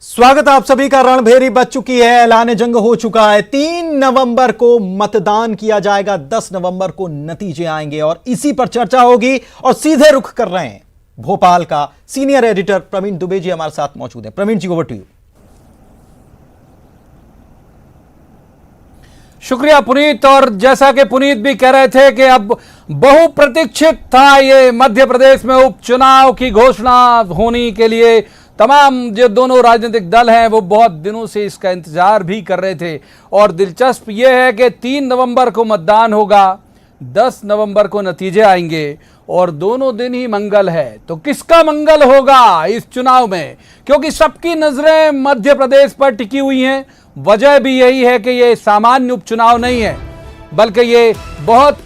स्वागत आप सभी का। रणभेरी बज चुकी है, ऐलान जंग हो चुका है। 3 नवंबर को मतदान किया जाएगा, 10 नवंबर को नतीजे आएंगे और इसी पर चर्चा होगी। और सीधे रुख कर रहे हैं भोपाल का सीनियर एडिटर प्रवीण दुबे जी हमारे साथ मौजूद हैं। प्रवीण जी, ओवर टू यू। शुक्रिया पुनीत। और जैसा कि पुनीत भी कह रहे थे कि अब बहुप्रतीक्षित था ये मध्य प्रदेश में उपचुनाव की घोषणा होने के लिए तमाम जो दोनों राजनीतिक दल हैं वो बहुत दिनों से इसका इंतजार भी कर रहे थे। और दिलचस्प ये है कि 3 नवंबर को मतदान होगा, 10 नवंबर को नतीजे आएंगे और दोनों दिन ही मंगल है। तो किसका मंगल होगा इस चुनाव में, क्योंकि सबकी नजरें मध्य प्रदेश पर टिकी हुई हैं। वजह भी यही है कि ये सामान्य उपचुनाव नहीं है, बल्कि ये बहुत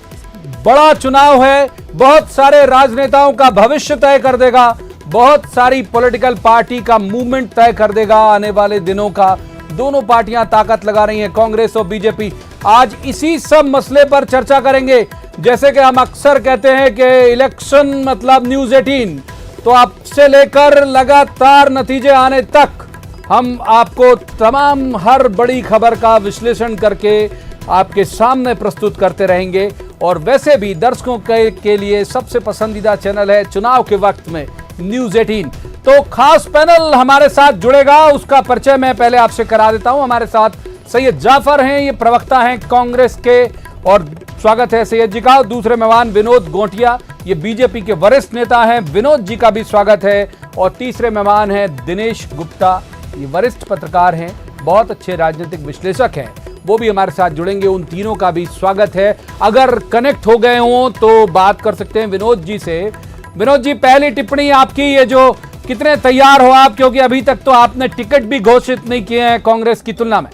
बड़ा चुनाव है। बहुत सारे राजनेताओं का भविष्य तय कर देगा, बहुत सारी पॉलिटिकल पार्टी का मूवमेंट तय कर देगा आने वाले दिनों का। दोनों पार्टियां ताकत लगा रही हैं, कांग्रेस और बीजेपी। आज इसी सब मसले पर चर्चा करेंगे। जैसे कि हम अक्सर कहते हैं कि इलेक्शन मतलब न्यूज 18, तो आपसे लेकर लगातार नतीजे आने तक हम आपको तमाम हर बड़ी खबर का विश्लेषण करके आपके सामने प्रस्तुत करते रहेंगे। और वैसे भी दर्शकों के लिए सबसे पसंदीदा चैनल है चुनाव के वक्त में न्यूज 18। तो खास पैनल हमारे साथ जुड़ेगा, उसका परिचय मैं पहले आपसे करा देता हूं। हमारे साथ सैयद जाफर हैं, ये प्रवक्ता हैं कांग्रेस के, और स्वागत है सैयद जी का। दूसरे मेहमान विनोद गोटिया, ये बीजेपी के वरिष्ठ नेता हैं, विनोद जी का भी स्वागत है। और तीसरे मेहमान हैं दिनेश गुप्ता, ये वरिष्ठ पत्रकार हैं, बहुत अच्छे राजनीतिक विश्लेषक हैं, वो भी हमारे साथ जुड़ेंगे। उन तीनों का भी स्वागत है। अगर कनेक्ट हो गए हों तो बात कर सकते हैं विनोद जी से। विनोद जी, पहली टिप्पणी आपकी, ये जो कितने तैयार हो आप, क्योंकि अभी तक तो आपने टिकट भी घोषित नहीं किए हैं कांग्रेस की तुलना में।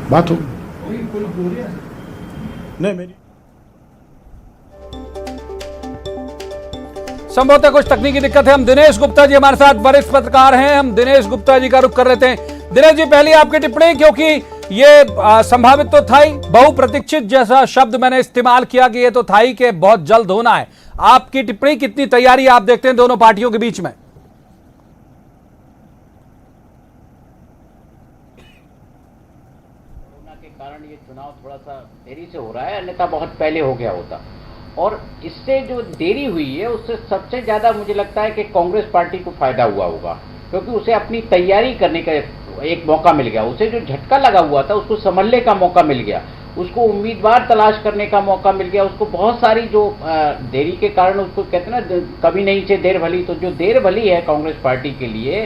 बात हो नहीं मेरी संभवतः कुछ तकनीकी दिक्कत है। हम दिनेश गुप्ता जी हमारे साथ वरिष्ठ पत्रकार हैं, हम दिनेश गुप्ता जी का रुख कर लेते हैं। दिनेश जी, पहली आपकी टिप्पणी, क्योंकि ये संभावित तो था ही, बहुप्रतीक्षित जैसा शब्द मैंने इस्तेमाल किया कि ये तो था ही कि बहुत जल्द होना है। आपकी टिप्पणी, कितनी तैयारी आप देखते हैं दोनों पार्टियों के बीच में? कोरोना के कारण ये चुनाव थोड़ा सा देरी से हो रहा है, अन्यथा बहुत पहले हो गया होता। और इससे जो देरी हुई है उससे सबसे ज़्यादा मुझे लगता है कि कांग्रेस पार्टी को फायदा हुआ होगा, क्योंकि उसे अपनी तैयारी करने का एक मौका मिल गया। उसे जो झटका लगा हुआ था उसको संभलने का मौका मिल गया, उसको उम्मीदवार तलाश करने का मौका मिल गया। उसको बहुत सारी जो देरी के कारण, उसको कहते हैं ना कभी नहीं से देर भली, तो जो देर भली है कांग्रेस पार्टी के लिए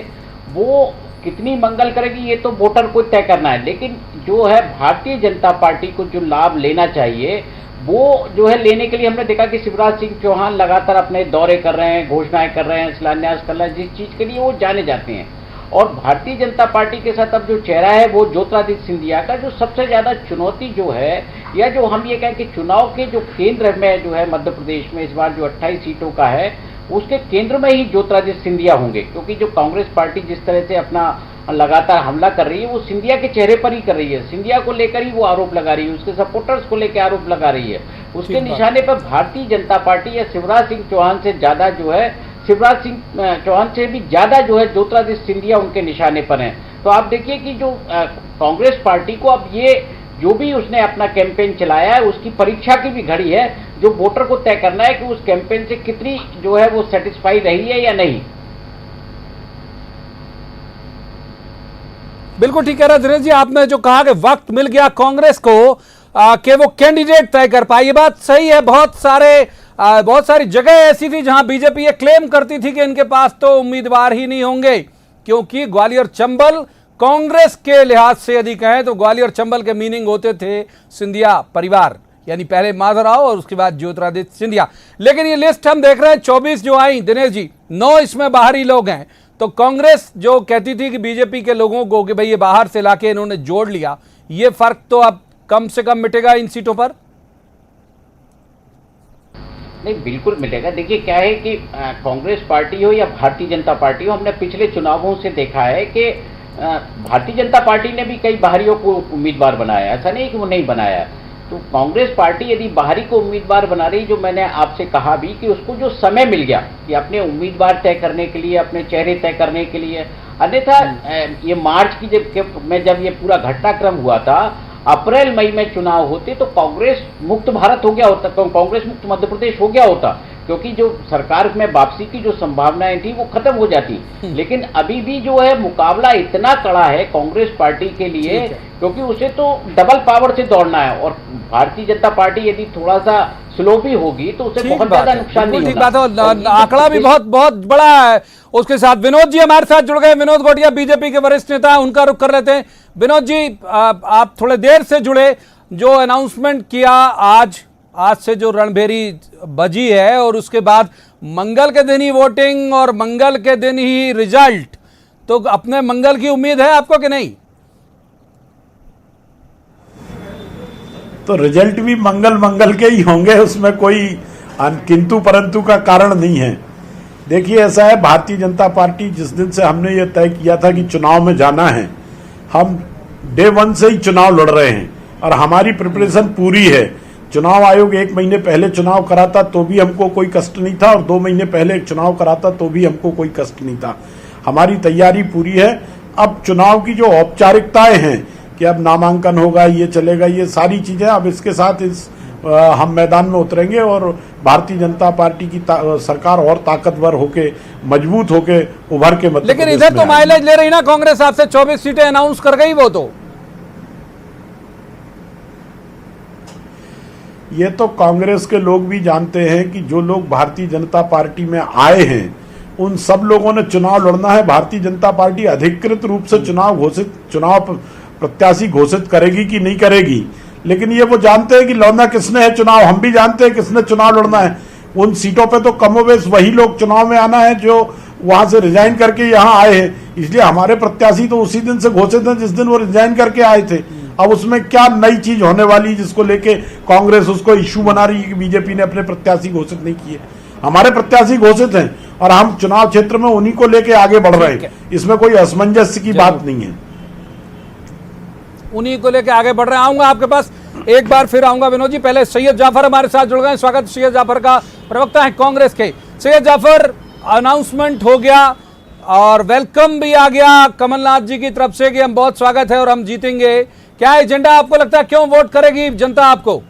वो कितनी मंगल करेगी ये तो वोटर को तय करना है। लेकिन जो है भारतीय जनता पार्टी को जो लाभ लेना चाहिए वो जो है लेने के लिए हमने देखा कि शिवराज सिंह चौहान लगातार अपने दौरे कर रहे हैं, घोषणाएं कर रहे हैं, शिलान्यास कर रहे हैं, जिस चीज़ के लिए वो जाने जाते हैं। और भारतीय जनता पार्टी के साथ अब जो चेहरा है वो ज्योतिरादित्य सिंधिया का, जो सबसे ज़्यादा चुनौती जो है, या जो हम ये कहें कि चुनाव के जो केंद्र में जो है मध्य प्रदेश में इस बार जो 28 सीटों का है उसके केंद्र में ही ज्योतिरादित्य सिंधिया होंगे। क्योंकि जो कांग्रेस पार्टी जिस तरह से अपना लगातार हमला कर रही है वो सिंधिया के चेहरे पर ही कर रही है, सिंधिया को लेकर ही वो आरोप लगा रही है, उसके सपोर्टर्स को लेकर आरोप लगा रही है। उसके निशाने पर भारतीय जनता पार्टी या शिवराज सिंह चौहान से ज्यादा जो है, शिवराज सिंह चौहान से भी ज्यादा जो है ज्योतिरादित्य सिंधिया उनके निशाने पर हैं। तो आप देखिए कि जो कांग्रेस पार्टी को अब ये जो भी उसने अपना कैंपेन चलाया है उसकी परीक्षा की भी घड़ी है, जो वोटर को तय करना है कि उस कैंपेन से कितनी जो है वो सेटिस्फाई रही है या नहीं। बिल्कुल ठीक कह रहे हैं दिनेश जी, आपने जो कहा कि वक्त मिल गया कांग्रेस को कि वो कैंडिडेट तय कर पाए, ये बात सही है। बहुत सारी जगह ऐसी थी जहां बीजेपी ये क्लेम करती थी कि इनके पास तो उम्मीदवार ही नहीं होंगे, क्योंकि ग्वालियर चंबल कांग्रेस के लिहाज से यदि कहें तो ग्वालियर चंबल के मीनिंग होते थे सिंधिया परिवार, यानी पहले माधवराव और उसके बाद ज्योतिरादित्य सिंधिया। लेकिन ये लिस्ट हम देख रहे हैं 24 जो आई दिनेश जी, 9 इसमें बाहरी लोग हैं। तो कांग्रेस जो कहती थी कि बीजेपी के लोगों को कि भाई ये बाहर से लाके इन्होंने जोड़ लिया, ये फर्क तो अब कम से कम मिटेगा इन सीटों पर। नहीं, बिल्कुल मिलेगा। देखिए क्या है कि कांग्रेस पार्टी हो या भारतीय जनता पार्टी हो, हमने पिछले चुनावों से देखा है कि भारतीय जनता पार्टी ने भी कई बाहरियों को उम्मीदवार बनाया, ऐसा नहीं कि वो नहीं बनाया। तो कांग्रेस पार्टी यदि बाहरी को उम्मीदवार बना रही, जो मैंने आपसे कहा भी कि उसको जो समय मिल गया कि अपने उम्मीदवार तय करने के लिए, अपने चेहरे तय करने के लिए, अन्यथा ये मार्च की जब ये पूरा घटनाक्रम हुआ था, अप्रैल मई में चुनाव होते तो कांग्रेस मुक्त भारत हो गया होता, कांग्रेस मुक्त मध्य प्रदेश हो गया होता, क्योंकि जो सरकार में वापसी की जो संभावनाएं थी वो खत्म हो जाती। लेकिन अभी भी जो है मुकाबला इतना कड़ा है कांग्रेस पार्टी के लिए, क्योंकि उसे तो डबल पावर से दौड़ना है, और भारतीय जनता पार्टी यदि थोड़ा सा स्लो भी होगी तो उसे बहुत ज्यादा नुकसान नहीं होगा। ठीक बात है, आंकड़ा भी बहुत बहुत बड़ा है। उसके साथ विनोद जी हमारे साथ जुड़ गए। विनोद गोटिया बीजेपी के वरिष्ठ नेता, उनका रुख कर लेते हैं। विनोद जी, आप थोड़े देर से जुड़े, जो अनाउंसमेंट किया आज से जो रणभेरी बजी है, और उसके बाद मंगल के दिन ही वोटिंग और मंगल के दिन ही रिजल्ट, तो अपने मंगल की उम्मीद है आपको कि नहीं? तो रिजल्ट भी मंगल के ही होंगे, उसमें कोई किंतु परंतु का कारण नहीं है। देखिए, ऐसा है, भारतीय जनता पार्टी जिस दिन से हमने ये तय किया था कि चुनाव में जाना है, हम डे 1 से ही चुनाव लड़ रहे हैं और हमारी प्रिपरेशन पूरी है। चुनाव आयोग 1 महीने पहले चुनाव कराता तो भी हमको कोई कष्ट नहीं था, और 2 महीने पहले चुनाव कराता तो भी हमको कोई कष्ट नहीं था। हमारी तैयारी पूरी है। अब चुनाव की जो औपचारिकताएं हैं कि अब नामांकन होगा, ये चलेगा, ये सारी चीजें, अब इसके साथ हम मैदान में उतरेंगे और भारतीय जनता पार्टी की सरकार और ताकतवर होके, मजबूत होके उभर के मतलब। लेकिन इधर तो माइलेज ले रही ना कांग्रेस, आपसे 24 सीटें अनाउंस कर गई वो तो। ये तो कांग्रेस के लोग भी जानते हैं कि जो लोग भारतीय जनता पार्टी में आए हैं उन सब लोगों ने चुनाव लड़ना है। भारतीय जनता पार्टी अधिकृत रूप से चुनाव प्रत्याशी घोषित करेगी कि नहीं करेगी, लेकिन ये वो जानते हैं कि लड़ना किसने है चुनाव। हम भी जानते हैं किसने चुनाव लड़ना है। उन सीटों पे तो कमोबेश वही लोग चुनाव में आना है जो वहां से रिजाइन करके यहाँ आए हैं। इसलिए हमारे प्रत्याशी तो उसी दिन से घोषित हैं जिस दिन वो रिजाइन करके आए थे। अब उसमें क्या नई चीज होने वाली जिसको लेके कांग्रेस उसको इश्यू बना रही है कि बीजेपी ने अपने प्रत्याशी घोषित नहीं किए। हमारे प्रत्याशी घोषित हैं और हम चुनाव क्षेत्र में उन्हीं को लेके आगे बढ़ रहे हैं। इसमें कोई असमंजस की बात नहीं है, उन्हीं को लेके आगे बढ़ रहे हैं। आऊंगा आपके पास, एक बार फिर आऊंगा विनोद जी। पहले सैयद जाफर हमारे साथ जुड़ गए। स्वागत सैयद जाफर का, प्रवक्ता है कांग्रेस के। सैयद जाफर, अनाउंसमेंट हो गया और वेलकम भी आ गया कमलनाथ जी की तरफ से कि हम बहुत स्वागत है और हम जीतेंगे। क्या एजेंडा आपको लगता है, क्यों वोट करेगी जनता आपको?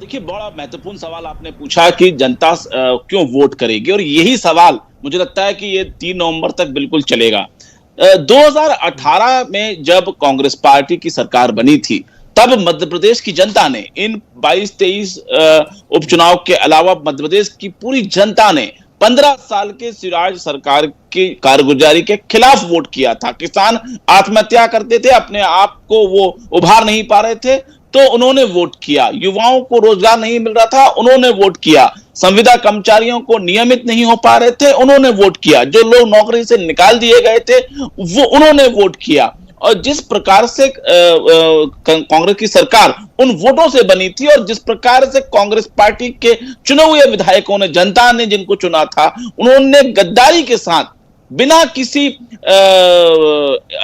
देखिए, बड़ा महत्वपूर्ण सवाल आपने पूछा कि जनता क्यों वोट करेगी, और यही सवाल मुझे लगता है कि ये 3 नवंबर तक बिल्कुल चलेगा। 2018 में जब कांग्रेस पार्टी की सरकार बनी थी, तब मध्य प्रदेश की जनता ने इन 22-23 उपचुनाव के अलावा मध्य प्रदेश की पूरी जनता ने 15 साल के शिवराज सरकार की कारगुजारी के खिलाफ वोट किया था। किसान आत्महत्या करते थे, अपने आप को वो उभार नहीं पा रहे थे, तो उन्होंने वोट किया। युवाओं को रोजगार नहीं मिल रहा था, उन्होंने वोट किया। संविदा कर्मचारियों को नियमित नहीं हो पा रहे थे, उन्होंने वोट किया। जो लोग नौकरी से निकाल दिए गए थे वो उन्होंने वोट किया। और जिस प्रकार से कांग्रेस की सरकार उन वोटों से बनी थी और जिस प्रकार से कांग्रेस पार्टी के चुने हुए विधायकों ने, जनता ने जिनको चुना था, उन्होंने गद्दारी के साथ बिना किसी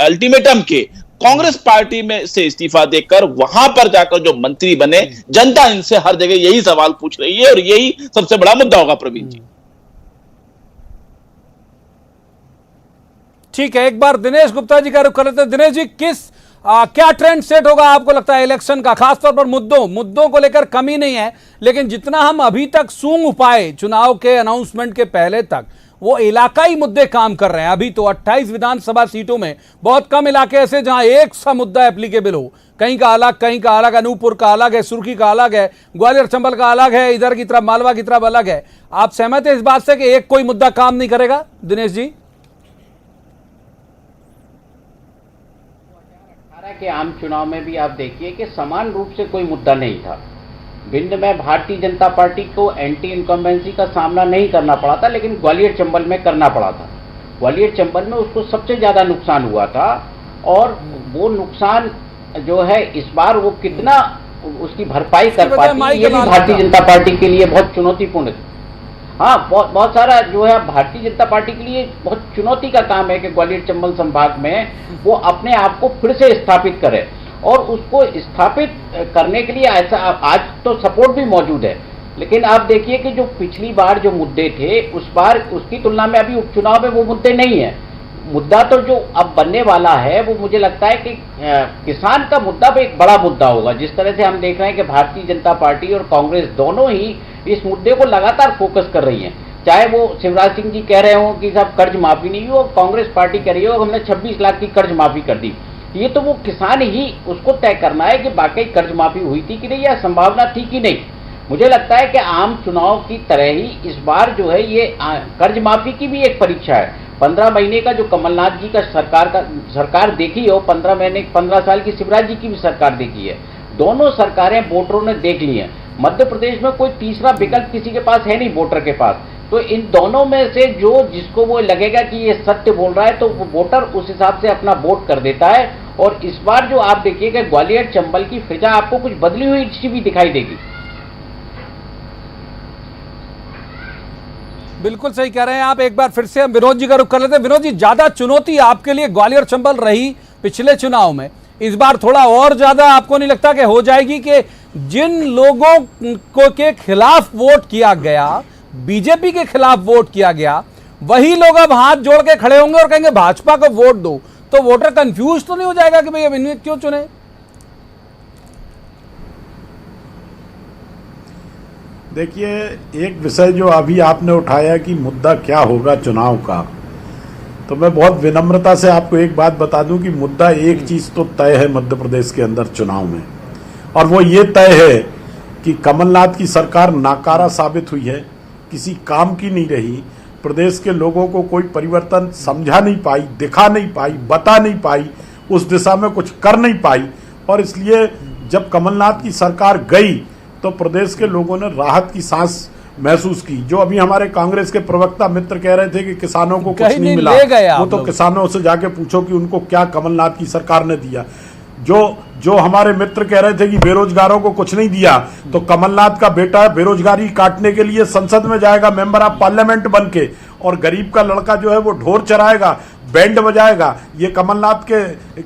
अल्टीमेटम के कांग्रेस पार्टी में से इस्तीफा देकर वहां पर जाकर जो मंत्री बने, जनता इनसे हर जगह यही सवाल पूछ रही है और यही सबसे बड़ा मुद्दा होगा। प्रवीण जी, ठीक है, एक बार दिनेश गुप्ता जी का रुख कर लेते हैं। दिनेश जी, क्या ट्रेंड सेट होगा आपको लगता है इलेक्शन का? खासतौर पर मुद्दों को लेकर कमी नहीं है, लेकिन जितना हम अभी तक सूंघ पाए चुनाव के अनाउंसमेंट के पहले तक, वो इलाकाई मुद्दे काम कर रहे हैं। अभी तो 28 विधानसभा सीटों में बहुत कम इलाके ऐसे जहां एक सा मुद्दा एप्लीकेबल हो। कहीं का अलग, कहीं का अलग, अनूपपुर का अलग है, सुर्खी का अलग है, ग्वालियर चंबल का अलग है, इधर की तरफ मालवा की तरफ अलग है। आप सहमत है इस बात से कि एक कोई मुद्दा काम नहीं करेगा? दिनेश जी, के आम चुनाव में भी आप देखिए कि समान रूप से कोई मुद्दा नहीं था। भिंड में भारतीय जनता पार्टी को एंटी इनकम्बेंसी का सामना नहीं करना पड़ा था, लेकिन ग्वालियर चंबल में करना पड़ा था। ग्वालियर चंबल में उसको सबसे ज्यादा नुकसान हुआ था, और वो नुकसान जो है इस बार वो कितना उसकी भरपाई कर पाती है, ये भी भारतीय जनता पार्टी के लिए बहुत चुनौतीपूर्ण थी। हाँ, बहुत सारा जो है भारतीय जनता पार्टी के लिए बहुत चुनौती का काम है कि ग्वालियर चंबल संभाग में वो अपने आप को फिर से स्थापित करे, और उसको स्थापित करने के लिए ऐसा आज तो सपोर्ट भी मौजूद है, लेकिन आप देखिए कि जो पिछली बार जो मुद्दे थे उस बार उसकी तुलना में अभी उपचुनाव में वो मुद्दे नहीं है। मुद्दा तो जो अब बनने वाला है वो मुझे लगता है कि किसान का मुद्दा भी एक बड़ा मुद्दा होगा। जिस तरह से हम देख रहे हैं कि भारतीय जनता पार्टी और कांग्रेस दोनों ही इस मुद्दे को लगातार फोकस कर रही हैं, चाहे वो शिवराज सिंह जी कह रहे हो कि साहब कर्ज माफी नहीं हो, कांग्रेस पार्टी कह रही हो हमने 26 लाख की कर्ज माफी कर दी। ये तो वो किसान ही उसको तय करना है कि वाकई कर्ज माफी हुई थी कि नहीं या संभावना थी कि नहीं। मुझे लगता है कि आम चुनाव की तरह ही इस बार जो है ये कर्ज माफी की भी एक परीक्षा है। 15 महीने का जो कमलनाथ जी का सरकार देखी हो, 15 साल की शिवराज जी की भी सरकार देखी है, दोनों सरकारें वोटरों ने देख ली हैं। मध्य प्रदेश में कोई तीसरा विकल्प किसी के पास है नहीं वोटर के पास, तो इन दोनों में से जो जिसको वो लगेगा कि ये सत्य बोल रहा है तो वो वोटर उस हिसाब से अपना वोट कर देता है। और इस बार जो आप देखिएगा ग्वालियर चंबल की फिजा आपको कुछ बदली हुई सी भी दिखाई देगी। बिल्कुल सही कह रहे हैं आप। एक बार फिर से हम विनोद जी का रुख कर लेते हैं। विनोद जी, ज्यादा चुनौती आपके लिए ग्वालियर चंबल रही पिछले चुनाव में, इस बार थोड़ा और ज्यादा आपको नहीं लगता कि हो जाएगी कि जिन लोगों को के खिलाफ वोट किया गया, बीजेपी के खिलाफ वोट किया गया, वही लोग अब हाथ जोड़ के खड़े होंगे और कहेंगे भाजपा को वोट दो, तो वोटर कंफ्यूज तो नहीं हो जाएगा कि भाई अब इन्हें क्यों चुने? देखिए, एक विषय जो अभी आपने उठाया कि मुद्दा क्या होगा चुनाव का, तो मैं बहुत विनम्रता से आपको एक बात बता दूं कि मुद्दा एक चीज तो तय है मध्य प्रदेश के अंदर चुनाव में, और वो ये तय है कि कमलनाथ की सरकार नाकारा साबित हुई है, किसी काम की नहीं रही, प्रदेश के लोगों को कोई परिवर्तन समझा नहीं पाई, दिखा नहीं पाई, बता नहीं पाई, उस दिशा में कुछ कर नहीं पाई। और इसलिए जब कमलनाथ की सरकार गई तो प्रदेश के लोगों ने राहत की सांस महसूस की। जो अभी हमारे कांग्रेस के प्रवक्ता मित्र कह रहे थे कि किसानों को कुछ नहीं मिला, वो तो किसानों से जाके पूछो कि उनको क्या कमलनाथ की सरकार ने दिया। जो हमारे मित्र कह रहे थे कि बेरोजगारों को कुछ नहीं दिया, तो कमलनाथ का बेटा बेरोजगारी काटने के लिए संसद में जाएगा मेंबर ऑफ पार्लियामेंट बन के, और गरीब का लड़का जो है वो ढोल चराएगा, बैंड बजाएगा। ये कमलनाथ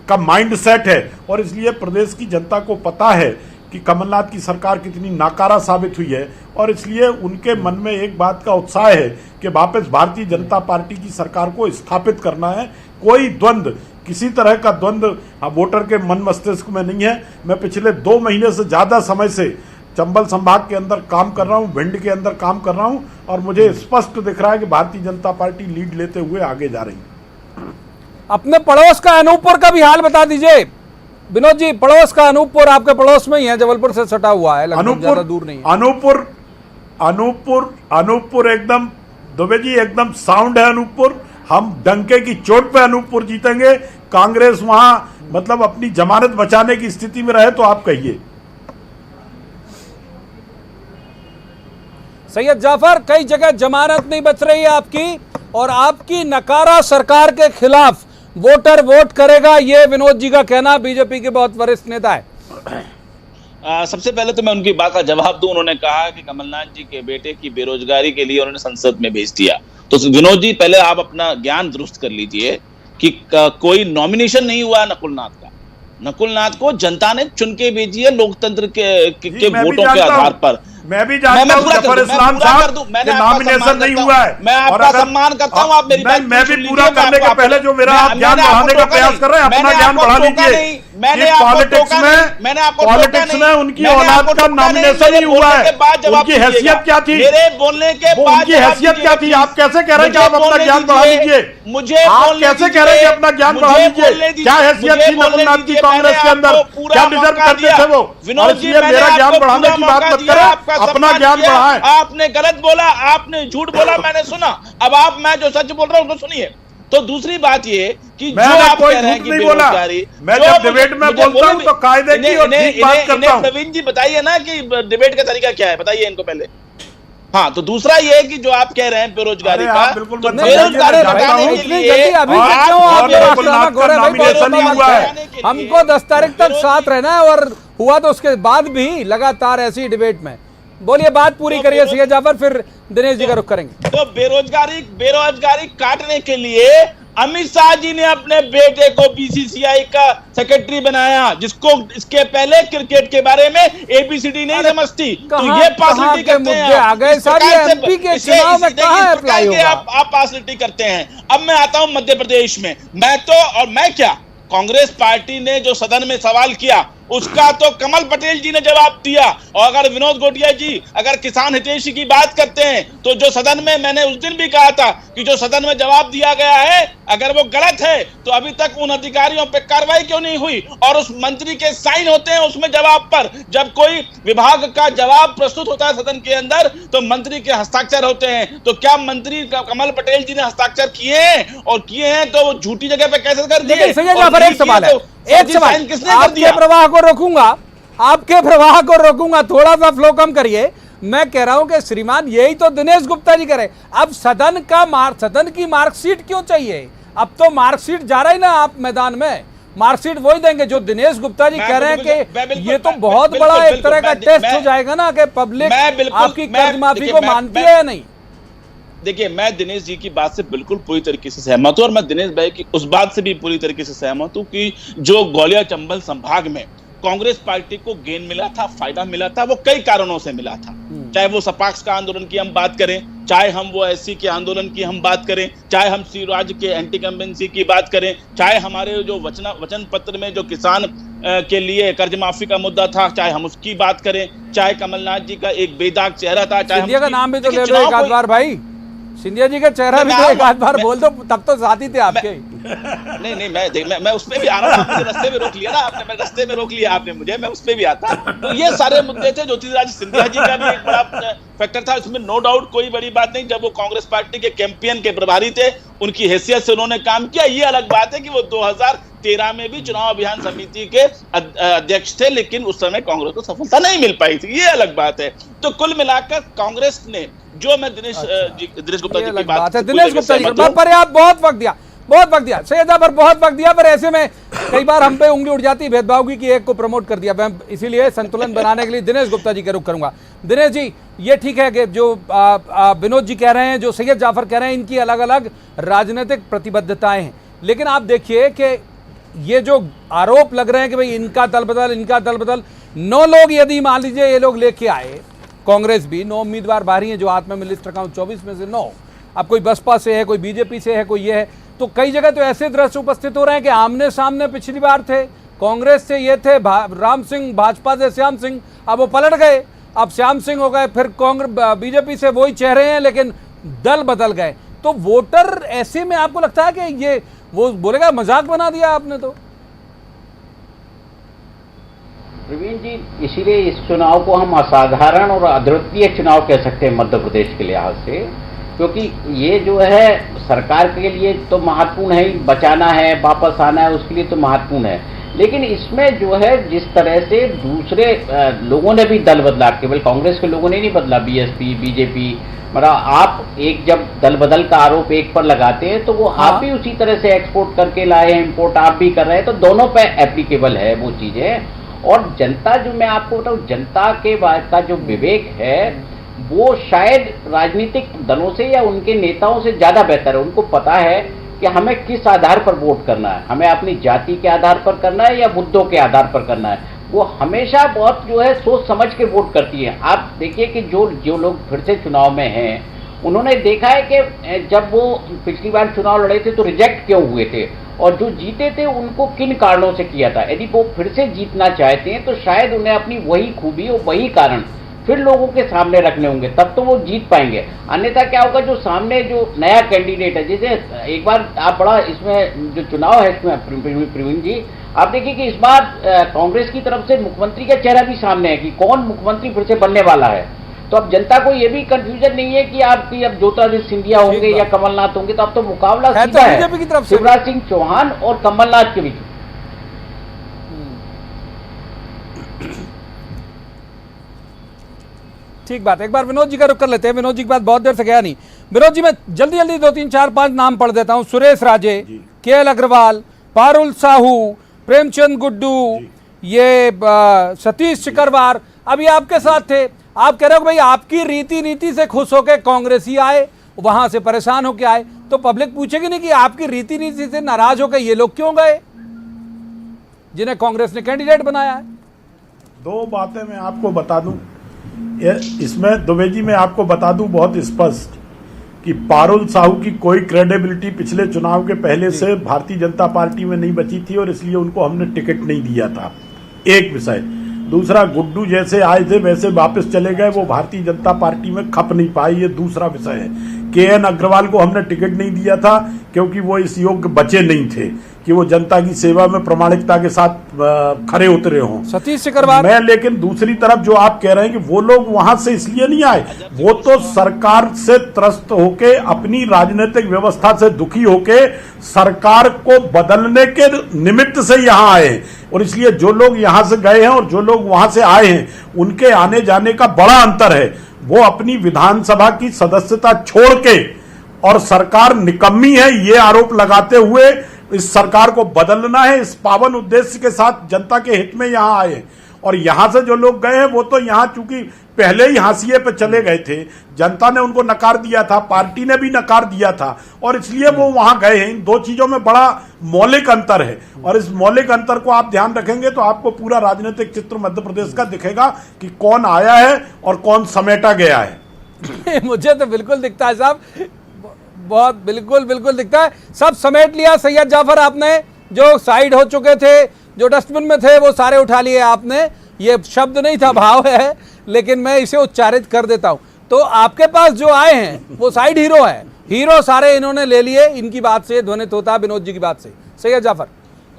का माइंड सेट है, और इसलिए प्रदेश की जनता को पता है कि कमलनाथ की सरकार कितनी नाकारा साबित हुई है, और इसलिए उनके मन में एक बात का उत्साह है कि वापस भारतीय जनता पार्टी की सरकार को स्थापित करना है। कोई द्वंद्व, किसी तरह का द्वंद्व वोटर के मन मस्तिष्क में नहीं है। मैं पिछले 2 महीने से ज्यादा समय से चंबल संभाग के अंदर काम कर रहा हूं, भिंड के अंदर काम कर रहा हूं, और मुझे स्पष्ट दिख रहा है कि भारतीय जनता पार्टी लीड लेते हुए आगे जा रही है। अपने पड़ोस का अनूपपुर का भी हाल बता दीजिए विनोद जी। पड़ोस का अनूपपुर आपके पड़ोस में ही है, जबलपुर से सटा हुआ है, लगभग ज्यादा दूर नहीं है। अनूपपुर एकदम दुबे जी एकदम साउंड है अनूपपुर। हम डंके की चोट पे अनूपपुर जीतेंगे। कांग्रेस वहां मतलब अपनी जमानत बचाने की स्थिति में रहे तो आप कहिए। सैयद जाफर, कई जगह जमानत नहीं बच रही है आपकी, और आपकी नकारा सरकार के खिलाफ वोटर वोट करेगा, ये विनोद जी का कहना, बीजेपी के बहुत वरिष्ठ नेता है। सबसे पहले तो मैं उनकी बात का जवाब दूं। उन्होंने कहा कि कमलनाथ जी के बेटे की बेरोजगारी के लिए उन्होंने संसद में भेज दिया। तो विनोद जी, पहले आप अपना ज्ञान दुरुस्त कर लीजिए कि कोई नॉमिनेशन नहीं हुआ नकुलनाथ का। नकुलनाथ को जनता ने चुन के भेजी है लोकतंत्र के वोटों के आधार पर। मैं भी जानता हूं जफर इस्लाम साहब, नॉमिनेशन नहीं हुआ है। मैं आपका सम्मान करता हूं, आप मेरी बात मैं भी पूरा करने के पहले जो मेरा आप ज्ञान बढ़ाने का प्रयास कर रहे हैं, अपना ज्ञान बढ़ा लीजिए। पॉलिटिक्स में उनकी औलाद का नॉमिनेशन ही हुआ है। उनकी हैसियत क्या थी? मेरे बोलने के बाद उनकी हैसियत क्या थी? आप कैसे कह रहे हैं कि आप अपना ज्ञान बढ़ा लीजिए? मुझे आप कैसे कह रहे हैं कि अपना ज्ञान बढ़ा लीजिए? क्या हैसियत थी नकुलनाथ की कांग्रेस के अंदर? क्या डिजर्व करते थे वो? और इसलिए मेरा ज्ञान बढ़ाने की बात मत करें, अपना ज्ञान बढ़ाएं। आपने गलत बोला, आपने झूठ बोला, मैंने सुना। अब मैं जो सच बोल रहा हूं उसको सुनिए। तो दूसरी बात ये कि जो आप कह रहे हैं कि बेरोजगारी, मैं जब डिबेट में बोलता हूं तो कायदे की और ठीक बात करता हूं। प्रवीण जी बताइए ना कि डिबेट का तरीका क्या है, बताइए इनको पहले। हाँ, तो दूसरा ये है कि जो आप कह रहे हैं बेरोजगारी का, तो बेरोजगारी हटाने के लिए हमको 10 तारीख तक साथ रहना है, और हुआ तो उसके बाद भी लगातार ऐसी डिबेट में बोलिए, बात पूरी करिए सैयद जाफर, फिर दिनेश जी का रुख करेंगे। तो बेरोजगारी काटने के लिए अमित शाह जी ने अपने बेटे को बीसीसीआई का सेक्रेटरी बनाया, जिसको इसके पहले क्रिकेट के बारे में एबीसीडी नहीं समझती। तो ये पार्सिलिटी करते हैं आ गए सारी एमपी के चुनाव में कहां अप्लाई होगा? आप पार्सिलिटी करते हैं। अब मैं आता हूं मध्य प्रदेश में। मैं क्या कांग्रेस पार्टी ने जो सदन में सवाल किया उसका तो कमल पटेल जी ने जवाब दिया। और अगर विनोद गोटिया जी अगर किसान हितैषी की बात करते हैं तो जो सदन में, मैंने उस दिन भी कहा था कि जो सदन में जवाब दिया गया है अगर वो गलत है तो अभी तक उन अधिकारियों पे कार्रवाई क्यों नहीं हुई? और उस मंत्री के साइन होते हैं उसमें जवाब पर। जब कोई विभाग का जवाब प्रस्तुत होता है सदन के अंदर तो मंत्री के हस्ताक्षर होते हैं। तो क्या मंत्री कमल पटेल जी ने हस्ताक्षर किए हैं? और किए हैं तो वो झूठी जगह पे कैसे कर दिए? एक सवाल है, एक सवाल, आपके प्रवाह को रोकूंगा, आपके प्रवाह को रोकूंगा, थोड़ा सा फ्लो कम करिए। मैं कह रहा हूं कि श्रीमान यही तो दिनेश गुप्ता जी करे। अब सदन की मार्कशीट क्यों चाहिए? अब तो मार्कशीट जा रहा ही ना, आप मैदान में मार्कशीट वही देंगे जो दिनेश गुप्ता जी कह रहे हैं कि ये तो बहुत बड़ा एक तरह का टेस्ट हो जाएगा ना कि पब्लिक आपकी कर्ज माफी को मानती है या नहीं। देखिए, मैं दिनेश जी की बात से बिल्कुल पूरी तरीके से सहमत हूं और मैं दिनेश भाई की उस बात से भी पूरी तरीके से सहमत हूं कि जो ग्वालियर चंबल संभाग में कांग्रेस पार्टी को गेन मिला था, फायदा मिला था, वो कई कारणों से मिला था। चाहे वो सपाक्स का आंदोलन की हम बात करें, चाहे हम वो एससी के आंदोलन की हम बात करें, चाहे हम शिवराज के एंटी कंबेंसी की बात करें, चाहे हमारे जो वचन पत्र में जो किसान के लिए कर्ज माफी का मुद्दा था, चाहे हम उसकी बात करें, चाहे कमलनाथ जी का एक बेदाग चेहरा था, चाहे सिंधिया का नाम भी तो ले लो एक आध बार भाई, सिंधिया जी का चेहरा भी तो एक आध बार बोल दो, तब तो साथी थे आपके। नहीं, मैं उस पे भी आ रहा हूँ। मुझे रास्ते में रोक लिया ना आपने, मैं रास्ते में रोक लिया आपने मुझे, मैं उस पे भी आता। तो ये सारे मुद्दे थे। ज्योतिरादित्य सिंधिया जी का भी एक बड़ा फैक्टर था, इसमें नो डाउट कोई बड़ी बात नहीं। जब वो कांग्रेस पार्टी के कैंपेन के प्रभारी थे, उनकी हैसियत से उन्होंने काम किया। ये अलग बात है कि वो 2013 में भी चुनाव अभियान समिति के अध्यक्ष थे, लेकिन उस समय कांग्रेस को सफलता नहीं मिल पाई थी। ये अलग बात है। तो कुल मिलाकर कांग्रेस ने जो मैं दिनेश गुप्ता जी की बात है, दिनेश गुप्ता जी पर आप बहुत वक्त दिया सैयदा पर बहुत वक्त दिया, पर ऐसे में कई बार हम पे उंगली उठ जाती है भेदभाव की कि एक को प्रमोट कर दिया। मैं इसीलिए संतुलन बनाने के लिए दिनेश गुप्ता जी के रुख करूंगा। दिनेश जी, ये ठीक है कि जो विनोद जी कह रहे हैं, जो सैयद जाफर कह रहे हैं, इनकी अलग अलग राजनीतिक प्रतिबद्धताएं हैं, लेकिन आप देखिए कि ये जो आरोप लग रहे हैं कि भाई इनका दल बदल 9 लोग यदि मान लीजिए ये लोग लेके आए, कांग्रेस भी 9 उम्मीदवार बाहरी हैं जो हाथ में मैं लिस्ट रखा हूं, 24 में से 9, अब कोई बसपा से है, कोई बीजेपी से है, कोई ये है, तो कई जगह तो ऐसे दृश्य उपस्थित हो रहे हैं कि आमने सामने पिछली बार थे, कांग्रेस से ये थे राम सिंह, भाजपा से श्याम सिंह, अब वो पलट गए, अब श्याम सिंह हो गए, फिर कांग्रेस बीजेपी से वही चेहरे हैं लेकिन दल बदल गए। तो वोटर ऐसे में आपको लगता है कि ये वो बोलेगा मजाक बना दिया आपने? तो प्रवीण जी, इसीलिए इस चुनाव को हम असाधारण और अद्वितीय चुनाव कह सकते हैं मध्य प्रदेश के लिहाज से, क्योंकि ये जो है सरकार के लिए तो महत्वपूर्ण है, बचाना है, वापस आना है, उसके लिए तो महत्वपूर्ण है। लेकिन इसमें जो है जिस तरह से दूसरे लोगों ने भी दल बदला, केवल कांग्रेस के लोगों ने नहीं बदला, बीएसपी, बीजेपी, मतलब आप एक जब दल बदल का आरोप एक पर लगाते हैं तो वो आप भी उसी तरह से एक्सपोर्ट करके लाए हैं, इम्पोर्ट आप भी कर रहे हैं, तो दोनों पे एप्लीकेबल है वो चीजें। और जनता, जो मैं आपको बताऊं, जनता के बाद का जो विवेक है वो शायद राजनीतिक दलों से या उनके नेताओं से ज्यादा बेहतर है। उनको पता है कि हमें किस आधार पर वोट करना है, हमें अपनी जाति के आधार पर करना है या मुद्दों के आधार पर करना है। वो हमेशा बहुत जो है सोच समझ के वोट करती है। आप देखिए कि जो लोग फिर से चुनाव में हैं, उन्होंने देखा है कि जब वो पिछली बार चुनाव लड़े थे तो रिजेक्ट क्यों हुए थे, और जो जीते थे उनको किन कारणों से किया था। यदि वो फिर से जीतना चाहते हैं तो शायद उन्हें अपनी वही खूबी और वही कारण फिर लोगों के सामने रखने होंगे, तब तो वो जीत पाएंगे। अन्यथा क्या होगा, जो सामने जो नया कैंडिडेट है, जैसे एक बार आप बड़ा इसमें जो चुनाव है इसमें प्रवीण जी, आप देखिए कि इस बार कांग्रेस की तरफ से मुख्यमंत्री का चेहरा भी सामने है कि कौन मुख्यमंत्री फिर से बनने वाला है। तो अब जनता को ये भी कंफ्यूजन नहीं है कि आपकी अब ज्योतिरादित्य सिंधिया होंगे या कमलनाथ होंगे, तो अब तो मुकाबला सीधा है शिवराज सिंह चौहान और कमलनाथ के बीच। ठीक बात है, एक बार विनोद जी का रुख कर लेते हैं। विनोद जी की बात बहुत देर से गया नहीं। विनोद जी, मैं जल्दी जल्दी 2 3 4 5 नाम पढ़ देता हूं। सुरेश राजे, केएल अग्रवाल, पारुल साहू, प्रेमचंद गुड्डू, ये सतीश सिकरवार अभी आपके साथ थे। आप कह रहे हो भाई आपकी रीति नीति से खुश होकर कांग्रेसी आए, वहां से परेशान होकर आए, तो पब्लिक पूछेगी नहीं कि आपकी रीति नीति से नाराज होकर ये लोग क्यों गए जिन्हें कांग्रेस ने कैंडिडेट बनाया है? दो बातें मैं आपको बता दूं, इसमें दुबे जी मैं आपको बता दूं बहुत स्पष्ट कि पारुल साहू की कोई क्रेडिबिलिटी पिछले चुनाव के पहले से भारतीय जनता पार्टी में नहीं बची थी और इसलिए उनको हमने टिकट नहीं दिया था, एक विषय। दूसरा, गुड्डू जैसे आए थे वैसे वापस चले गए, वो भारतीय जनता पार्टी में खप नहीं पाए, ये दूसरा विषय है। KN अग्रवाल को हमने टिकट नहीं दिया था क्योंकि वो इस योग्य बचे नहीं थे कि वो जनता की सेवा में प्रामाणिकता के साथ खरे उतरे हों। सतीश सिकरवार मैं लेकिन दूसरी तरफ जो आप कह रहे हैं कि वो लोग वहां से इसलिए नहीं आए, वो तो सरकार से त्रस्त होके, अपनी राजनीतिक व्यवस्था से दुखी होके सरकार को बदलने के निमित्त से यहां आए, और इसलिए जो लोग यहां से गए हैं और जो लोग वहां से आए हैं उनके आने जाने का बड़ा अंतर है। वो अपनी विधानसभा की सदस्यता छोड़ के और सरकार निकम्मी है ये आरोप लगाते हुए इस सरकार को बदलना है, इस पावन उद्देश्य के साथ जनता के हित में यहां आए। और यहां से जो लोग गए हैं वो तो यहां चूंकि पहले ही हाशिए पे चले गए थे, जनता ने उनको नकार दिया था, पार्टी ने भी नकार दिया था, और इसलिए वो वहां गए हैं। इन दो चीजों में बड़ा मौलिक अंतर है, और इस मौलिक अंतर को आप ध्यान रखेंगे तो आपको पूरा राजनीतिक चित्र मध्य प्रदेश का दिखेगा कि कौन आया है और कौन समेटा गया है। मुझे तो बिल्कुल दिखता है साहब, बहुत बिल्कुल दिखता है, सब समेट लिया। सैयद जाफर, आपने जो साइड हो चुके थे, जो डस्टबिन में थे, वो सारे उठा लिए आपने। ये शब्द नहीं था, भाव है, लेकिन मैं इसे उच्चारित कर देता हूं। तो आपके पास जो आए हैं वो साइड हीरो है, हीरो सारे इन्होंने ले लिए इनकी बात से, ध्वनित होता है विनोद जी की बात से। सैयद जाफर,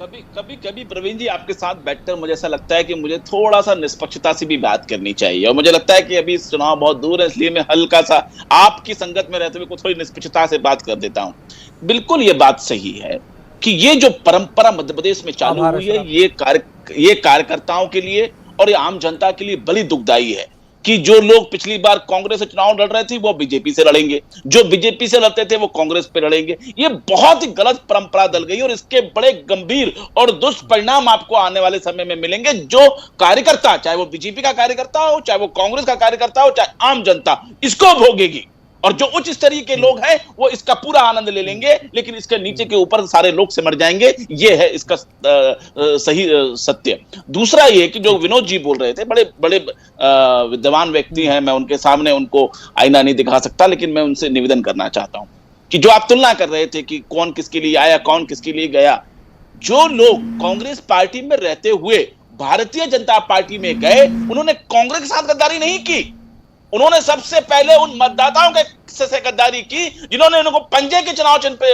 कभी प्रवीण जी आपके साथ बैठकर मुझे ऐसा लगता है कि मुझे थोड़ा सा निष्पक्षता से भी बात करनी चाहिए, और मुझे लगता है कि अभी चुनाव बहुत दूर है, इसलिए मैं हल्का सा आपकी संगत में रहते हुए थोड़ी निष्पक्षता से बात कर देता हूं। बिल्कुल ये बात सही है कि ये जो परंपरा मध्य प्रदेश में चालू हुई है, ये कार्यकर्ताओं के लिए और ये आम जनता के लिए बड़ी दुखदाई है कि जो लोग पिछली बार कांग्रेस से चुनाव लड़ रहे थे वो बीजेपी से लड़ेंगे, जो बीजेपी से लड़ते थे वो कांग्रेस पे लड़ेंगे। ये बहुत ही गलत परंपरा डल गई और इसके बड़े गंभीर और दुष्परिणाम आपको आने वाले समय में मिलेंगे। जो कार्यकर्ता, चाहे वो बीजेपी का कार्यकर्ता हो, चाहे वो कांग्रेस का कार्यकर्ता हो, चाहे आम जनता, इसको भोगेगी, और जो उच्च स्तरीय के लोग हैं वो इसका पूरा आनंद ले लेंगे, लेकिन इसके नीचे के ऊपर सारे लोग सिमट जाएंगे। ये है इसका सही सत्य। दूसरा ये कि जो विनोद जी बोल रहे थे, बड़े बड़े विद्वान व्यक्ति हैं, मैं उनके सामने उनको आईना नहीं दिखा सकता, लेकिन मैं उनसे निवेदन करना चाहता हूं कि जो आप तुलना कर रहे थे कि कौन किसके लिए आया, कौन किसके लिए गया, जो लोग कांग्रेस पार्टी में रहते हुए भारतीय जनता पार्टी में गए, उन्होंने कांग्रेस के साथ गद्दारी नहीं की, उन्होंने सबसे पहले उन मतदाताओं के से गद्दारी की जिन्होंने उनको पंजे के चुनाव चिन्ह पे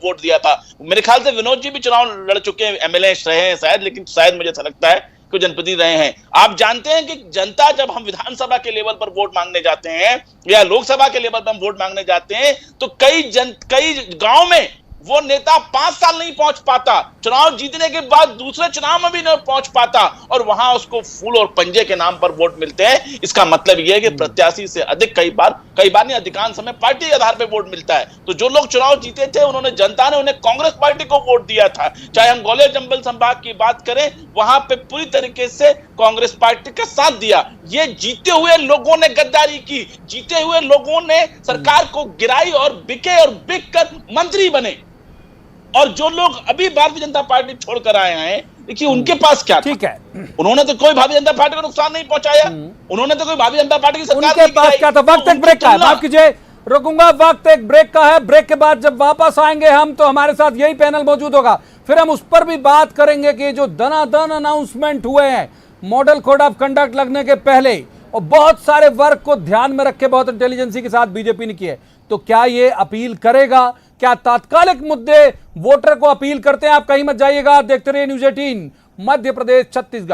वोट दिया था। मेरे ख्याल से विनोद जी भी चुनाव लड़ चुके हैं, MLA रहे हैं शायद, लेकिन शायद मुझे ऐसा लगता है कि जनप्रतिनिधि रहे हैं। आप जानते हैं कि जनता, जब हम विधानसभा के लेवल पर वोट मांगने जाते हैं या लोकसभा के लेवल पर हम वोट मांगने जाते हैं, तो कई गांव में वो नेता 5 साल नहीं पहुंच पाता, चुनाव जीतने के बाद दूसरे चुनाव में भी नहीं पहुंच पाता, और वहां उसको फूल और पंजे के नाम पर वोट मिलते हैं। इसका मतलब यह है कि प्रत्याशी से अधिक कई बार नहीं, अधिकांश समय पार्टी के आधार पर वोट मिलता है। तो जो लोग चुनाव जीते थे, उन्होंने, जनता ने उन्हें कांग्रेस पार्टी को वोट दिया था। चाहे हम ग्वालियर चंबल संभाग की बात करें, वहां पे पूरी तरीके से कांग्रेस पार्टी का साथ दिया। ये जीते हुए लोगों ने गद्दारी की, जीते हुए लोगों ने सरकार को गिराई और बिके और बिक कर मंत्री बने। और जो लोग अभी भारतीय जनता पार्टी छोड़कर आए हैं, देखिए उनके पास क्या था? ठीक है, उन्होंने तो कोई भारतीय जनता पार्टी को नुकसान नहीं पहुंचाया, उन्होंने तो कोई भारतीय जनता पार्टी की सरकार उनके पास क्या था? वक्त एक ब्रेक का है, माफ कीजिए, रुकूंगा, वक्त एक ब्रेक का है। ब्रेक के बाद जब वापस आएंगे हम, तो हमारे साथ यही पैनल मौजूद होगा, फिर हम उस पर भी बात करेंगे कि जो दनादन अनाउंसमेंट हुए हैं मॉडल कोड ऑफ कंडक्ट लगने के पहले, और बहुत सारे वर्ग को ध्यान में रखे बहुत इंटेलिजेंसी के साथ बीजेपी ने किए, तो क्या ये अपील करेगा? क्या तात्कालिक मुद्दे वोटर को अपील करते हैं? आप कहीं मत जाइएगा, देखते रहिए न्यूज़ 18 मध्य प्रदेश छत्तीसगढ़।